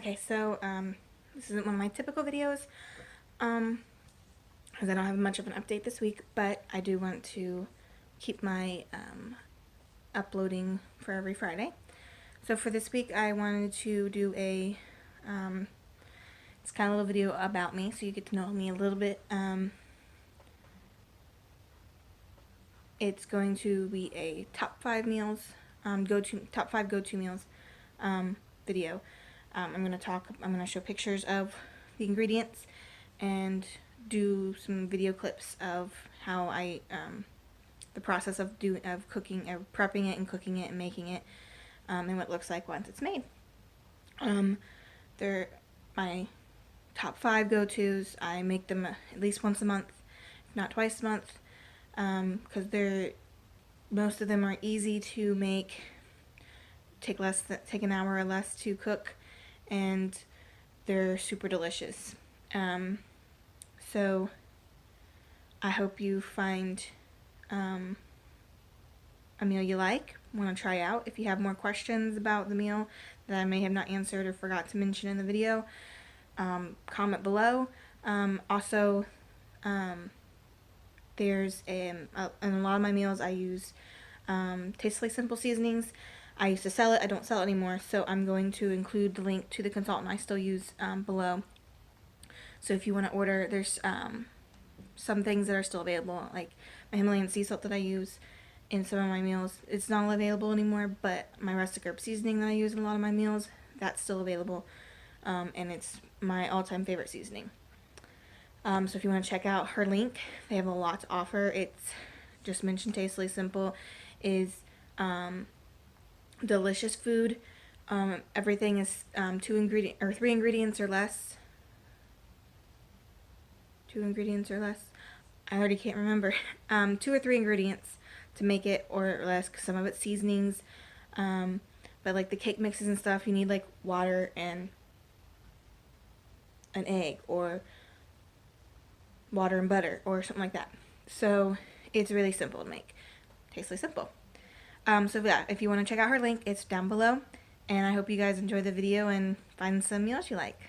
Okay, so this isn't one of my typical videos, because I don't have much of an update this week, but I do want to keep my uploading for every Friday. So for this week, I wanted to do a it's kind of a little video about me, so you get to know me a little bit. It's going to be a top 5 meals, top 5 go-to meals video. I'm going to show pictures of the ingredients and do some video clips of how I, the process of cooking, prepping it and cooking it and making it, and what it looks like once it's made. They're my top 5 go-tos. I make them at least once a month, if not twice a month, because most of them are easy to make, take an hour or less to cook, and they're super delicious. So I hope you find a meal you like, want to try out. If you have more questions about the meal that I may have not answered or forgot to mention in the video, comment below. Also, there's in a lot of my meals I use Tastefully Simple seasonings. I used to sell it. I don't sell it anymore, so I'm going to include the link to the consultant I still use below. So if you want to order, there's some things that are still available, like my Himalayan sea salt that I use in some of my meals. It's not available anymore, but my rustic herb seasoning that I use in a lot of my meals, that's still available, and it's my all-time favorite seasoning. So if you want to check out her link, they have a lot to offer. It's just mentioned Tastefully Simple is delicious food. Everything is 3 ingredients or less. 2 ingredients or less. I already can't remember. 2 or 3 ingredients to make it, or less, because some of it's seasonings. But like the cake mixes and stuff, you need like water and an egg, or water and butter, or something like that. So it's really simple to make. Tastefully Simple. So yeah, if you want to check out her link, it's down below. And I hope you guys enjoy the video and find some meals you like.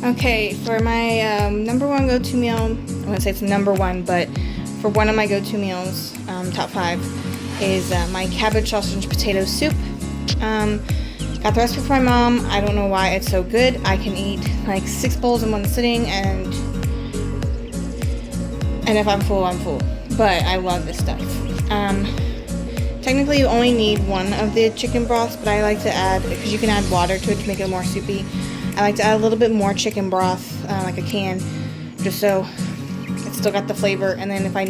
Okay, for my number 1 go-to meal, I wouldn't say it's number 1, but for one of my go-to meals, top 5, is my cabbage sausage and potato soup. Got the recipe from my mom. I don't know why it's so good. I can eat like 6 bowls in one sitting, and if I'm full, I'm full. But I love this stuff. Technically, you only need one of the chicken broths, but I like to add, because you can add water to it to make it more soupy. I like to add a little bit more chicken broth, like a can, just so it's still got the flavor. And then if I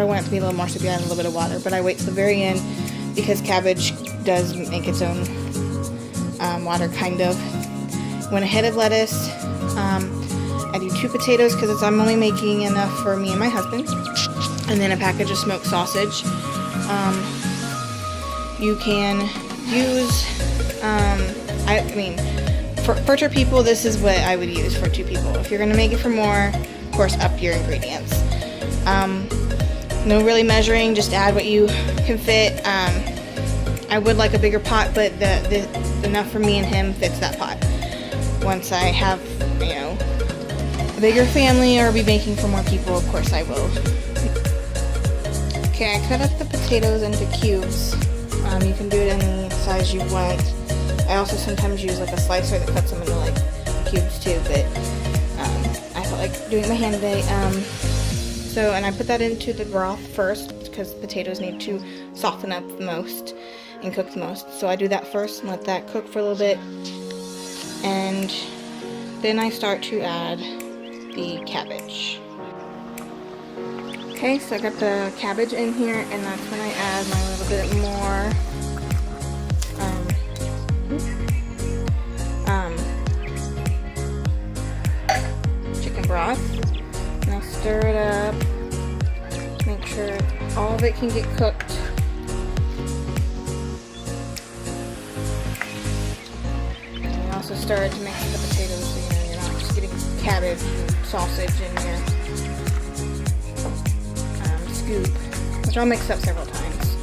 want it to be a little more soupy, I add a little bit of water. But I wait till the very end, because cabbage does make its own water, kind of. Went ahead of lettuce. I do 2 potatoes because I'm only making enough for me and my husband. And then a package of smoked sausage. You can use, for 2 people, this is what I would use for 2 people. If you're going to make it for more, of course, up your ingredients. No really measuring, just add what you can fit. I would like a bigger pot, but enough for me and him fits that pot. Once I have, a bigger family or be making for more people, of course I will. Okay, I cut up the potatoes into cubes. You can do it any size you want. I also sometimes use like a slicer that cuts them into like cubes too, but I felt like doing it by hand today. And I put that into the broth first, because potatoes need to soften up the most and cook the most. So I do that first and let that cook for a little bit, and then I start to add the cabbage. Okay, so I got the cabbage in here, and that's when I add my little bit more chicken broth, and I stir it up, make sure all of it can get cooked. And I also stir it to mix the potatoes, so you're not just getting cabbage and sausage in your scoop, which I'll mix up several times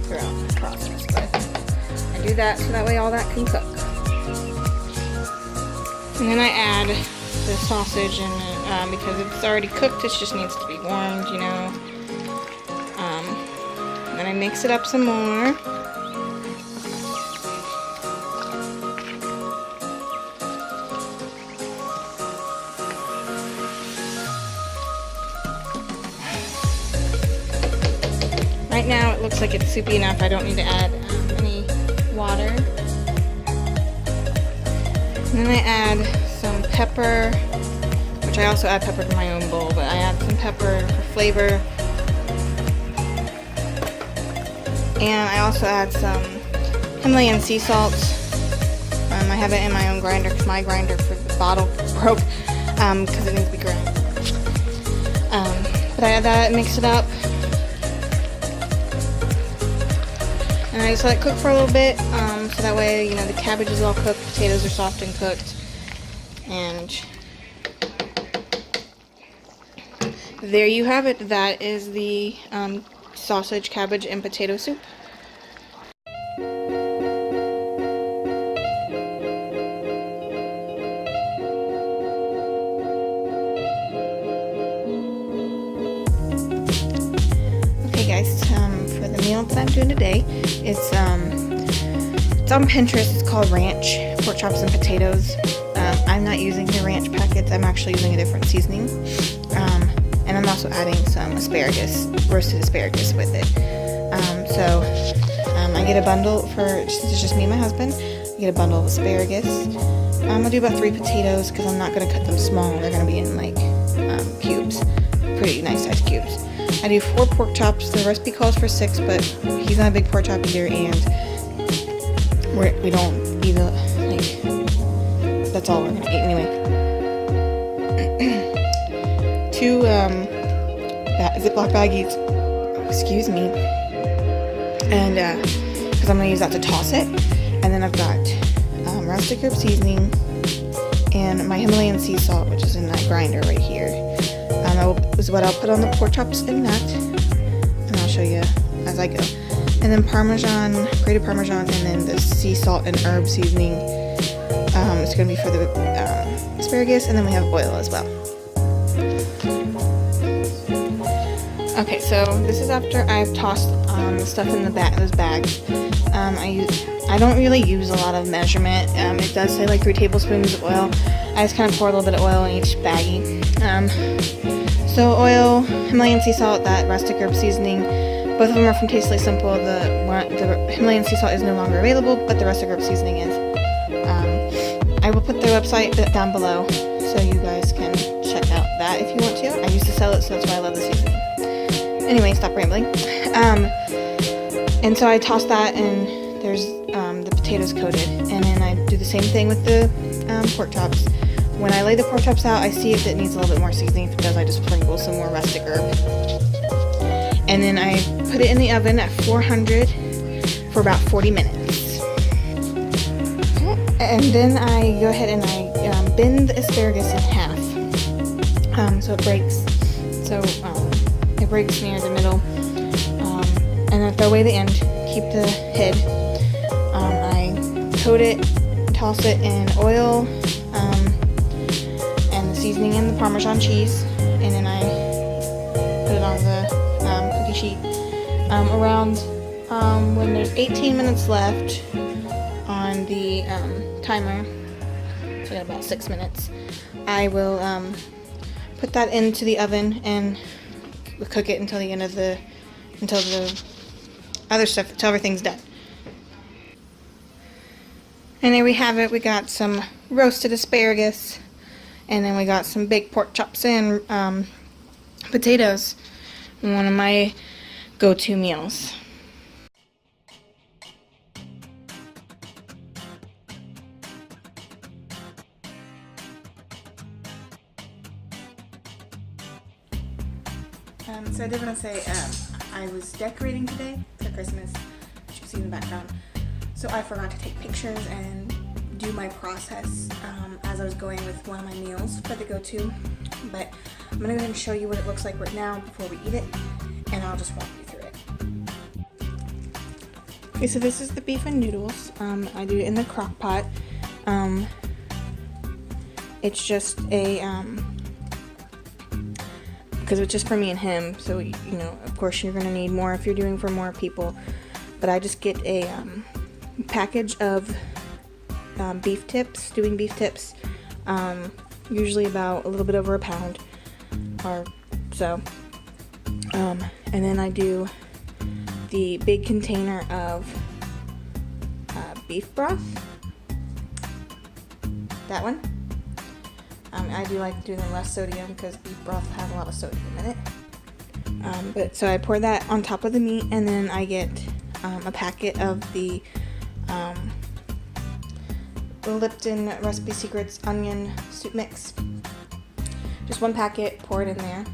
throughout the process. But I do that so that way all that can cook. And then I add the sausage in it because it's already cooked. It just needs to be warmed, you know. Then I mix it up some more. Right now it looks like it's soupy enough. I don't need to add any water. And then I add some pepper, which I also add pepper to my own bowl, but I add some pepper for flavor. And I also add some Himalayan sea salt. I have it in my own grinder because my grinder for the bottle broke because it needs to be ground. But I add that, mix it up. And I just let it cook for a little bit, so that way, you know, the cabbage is all cooked, potatoes are soft and cooked, and there you have it. That is the sausage, cabbage, and potato soup. Okay guys, for the meal that I'm doing today, it's on Pinterest. It's called ranch pork chops and potatoes. I'm not using the ranch packets. I'm actually using a different seasoning, and I'm also adding some asparagus, roasted asparagus with it. I get a bundle for it's just me and my husband. I get a bundle of asparagus. I'll do about 3 potatoes because I'm not going to cut them small. They're going to be in like cubes, pretty nice sized cubes. I do 4 pork chops. The recipe calls for 6, but he's not a big pork chop eater, and we don't eat that's all we're gonna eat anyway. 2 Ziploc baggies, excuse me, and because I'm gonna use that to toss it. And then I've got rustic herb seasoning and my Himalayan sea salt, which is in that grinder right here. Is what I'll put on the pork chops in that, and I'll show you as I go. And then Parmesan, grated Parmesan, and then the sea salt and herb seasoning. It's going to be for the asparagus, and then we have oil as well. Okay, so this is after I've tossed the stuff in those bags. I don't really use a lot of measurement. It does say like 3 tablespoons of oil. I just kind of pour a little bit of oil in each baggie. So oil, Himalayan sea salt, that rustic herb seasoning. Both of them are from Tastefully Simple. The Himalayan sea salt is no longer available, but the rustic herb seasoning is. I will put their website down below so you guys can check out that if you want to. I used to sell it, so that's why I love the seasoning. Anyway, stop rambling. And so I toss that, and there's the potatoes coated, and then I do the same thing with the pork chops. When I lay the pork chops out, I see if it needs a little bit more seasoning. If it does, I just sprinkle some more rustic herb. And then I put it in the oven at 400 for about 40 minutes. And then I go ahead and I bend the asparagus in half, so it breaks. So it breaks near the middle, and then throw away the end. Keep the head. I coat it, toss it in oil, and the seasoning and the Parmesan cheese, and then I put it on the cookie sheet. Around when there's 18 minutes left on the timer, so I got about 6 minutes, I will put that into the oven and cook it until the other stuff, until everything's done. And there we have it. We got some roasted asparagus, and then we got some baked pork chops and potatoes. One of my go-to meals. So I did want to say, I was decorating today for Christmas, as you can see in the background. So I forgot to take pictures and do my process as I was going with one of my meals for the go-to, but I'm gonna go ahead and show you what it looks like right now before we eat it, and I'll just walk you through it. Okay, so this is the beef and noodles. I do it in the crock pot. It's just a because it's just for me and him, so you know, of course you're gonna need more if you're doing for more people, but I just get a package of beef tips, stewing beef tips, usually about a little bit over a pound or so, and then I do the big container of beef broth, that one. I do like doing less sodium because beef broth has a lot of sodium in it. But so I pour that on top of the meat, and then I get a packet of the Lipton Recipe Secrets onion soup mix. Just one packet, pour it in there.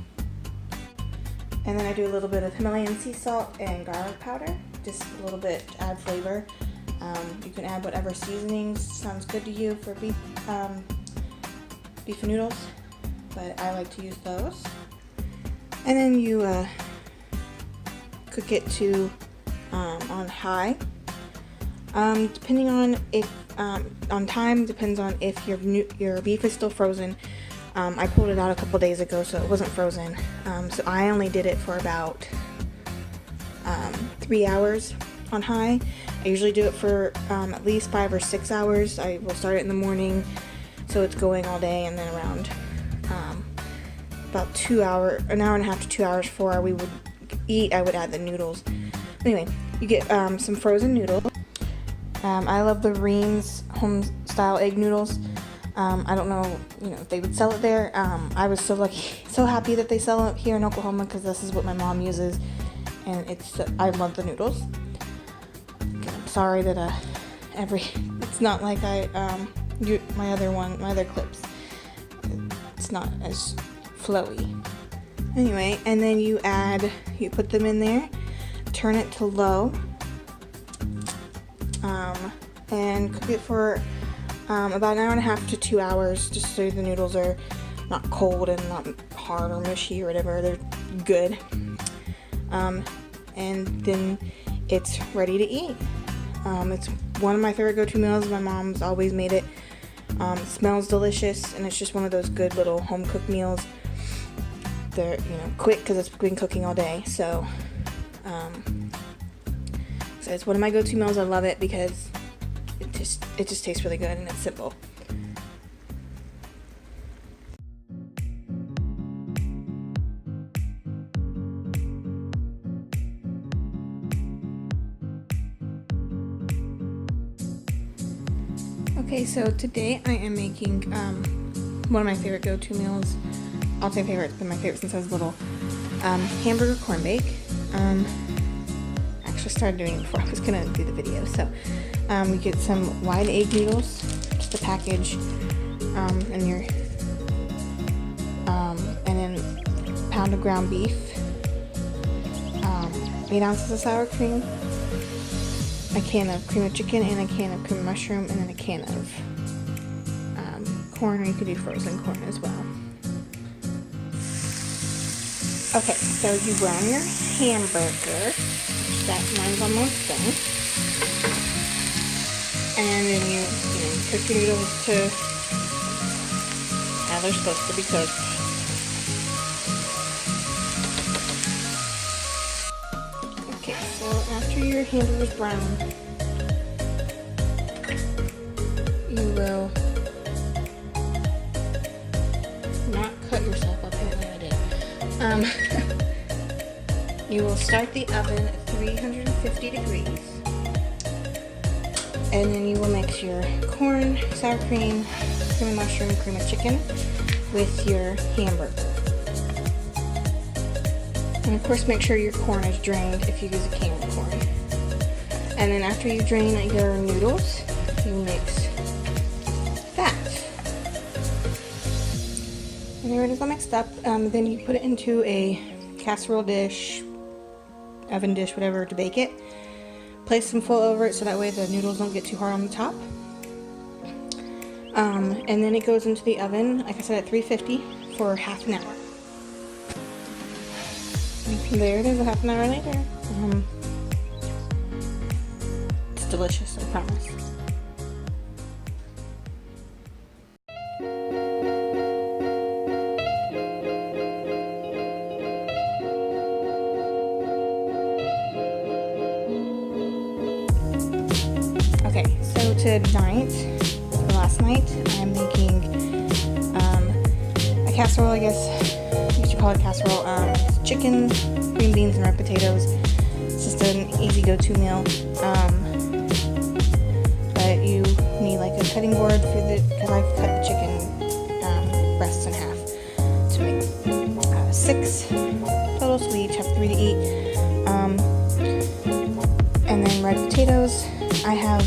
And then I do a little bit of Himalayan sea salt and garlic powder, just a little bit to add flavor. You can add whatever seasonings sounds good to you for beef and noodles, but I like to use those. And then you cook it to on high. Depending on if on time depends on if your beef is still frozen. I pulled it out a couple days ago, so it wasn't frozen. So I only did it for about 3 hours on high. I usually do it for at least 5 or 6 hours. I will start it in the morning, so it's going all day, and then around about an hour and a half to 2 hours before we would eat, I would add the noodles. Anyway, you get some frozen noodles. I love the Reams home style egg noodles. I don't know, if they would sell it there. I was so happy that they sell it here in Oklahoma, because this is what my mom uses, and I love the noodles. I'm sorry that it's not like my other clips. It's not as flowy. Anyway, and then you put them in there, turn it to low, and cook it for about an hour and a half to 2 hours, just so the noodles are not cold and not hard or mushy or whatever. They're good. And then it's ready to eat. It's one of my favorite go-to meals. My mom's always made it. It smells delicious, and it's just one of those good little home-cooked meals. They're quick because it's been cooking all day. So it's one of my go-to meals. I love it because it just tastes really good, and it's simple. Okay, so today I am making one of my favorite go-to meals. I'll say favorite, it's been my favorite since I was little. Hamburger corn bake. Actually started doing it before I was gonna do the video. So we get some wide egg noodles, just a package, and then a pound of ground beef, 8 ounces of sour cream, a can of cream of chicken, and a can of cream of mushroom, and then a can of corn, or you could do frozen corn as well. Okay, so you brown your hamburger. Mine's almost done. And then you cook your noodles to how they're supposed to be cooked. Okay, so after your hamburger's brown, you will not cut yourself up. Apparently I did. You will start the oven at 350 degrees. And then you will mix your corn, sour cream, cream of mushroom, cream of chicken with your hamburger. And of course make sure your corn is drained if you use a can of corn. And then after you drain your noodles, you mix that. And there it is all mixed up. Then you put it into a casserole dish, oven dish, whatever, to bake it. Place some foil over it so that way the noodles don't get too hard on the top. And then it goes into the oven, like I said, at 350 for half an hour. There it is, a half an hour later. It's delicious, I promise. Okay, so tonight, or last night, I'm making a casserole, I guess you should call it a casserole. It's chicken, green beans, and red potatoes. It's just an easy go-to meal. But you need like a cutting board because I've cut the chicken breasts in half to make 6 total, so we each have 3 to eat. And then red potatoes, I have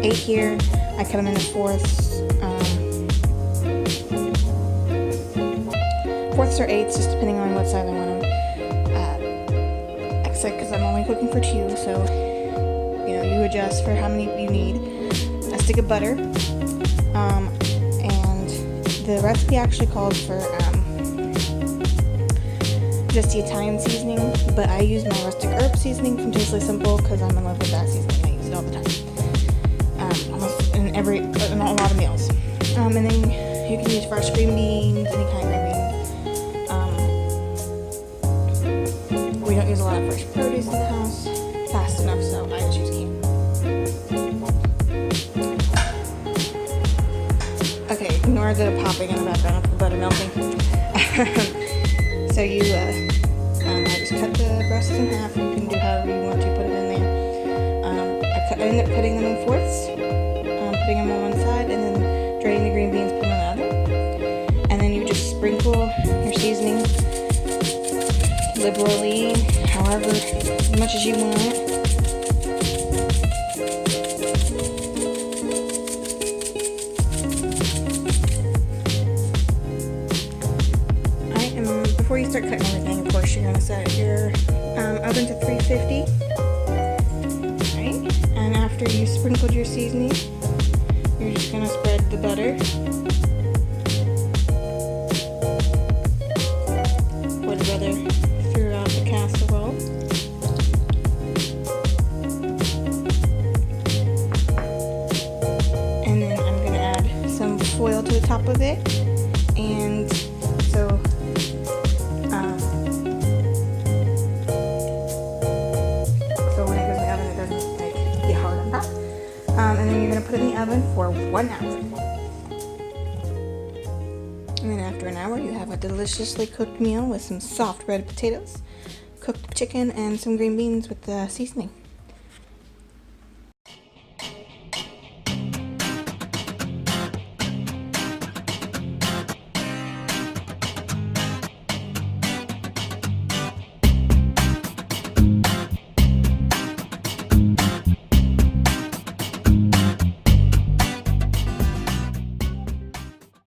8 here. I cut them into fourths or eighths, just depending on what size I want them. Except because I'm only cooking for 2, so you adjust for how many you need. A stick of butter, and the recipe actually calls for just the Italian seasoning, but I use my rustic herb seasoning from Tasteless Simple because I'm in love with that seasoning. I use it all the time, almost in a lot of meals. And then you can use fresh green beans, any kind of green beans. We don't use a lot of fresh produce in the house fast enough, so I just use canned. Okay, ignore the popping in the background of the butter melting. So I just cut the breasts in half. You can do however you want to put it in there. I ended up cutting them in fourths, putting them on one side, and then draining the green beans, putting them on the other. And then you just sprinkle your seasoning liberally, however much as you want. Before you start cutting everything, of course, you're going to set your oven to 350. Right? And after you sprinkled your seasoning, you're just going to spread the butter. Or rather, throughout the casserole. And then I'm going to add some foil to the top of it. And so and then you're going to put it in the oven for 1 hour. And then after an hour, you have a deliciously cooked meal with some soft red potatoes, cooked chicken, and some green beans with the seasoning.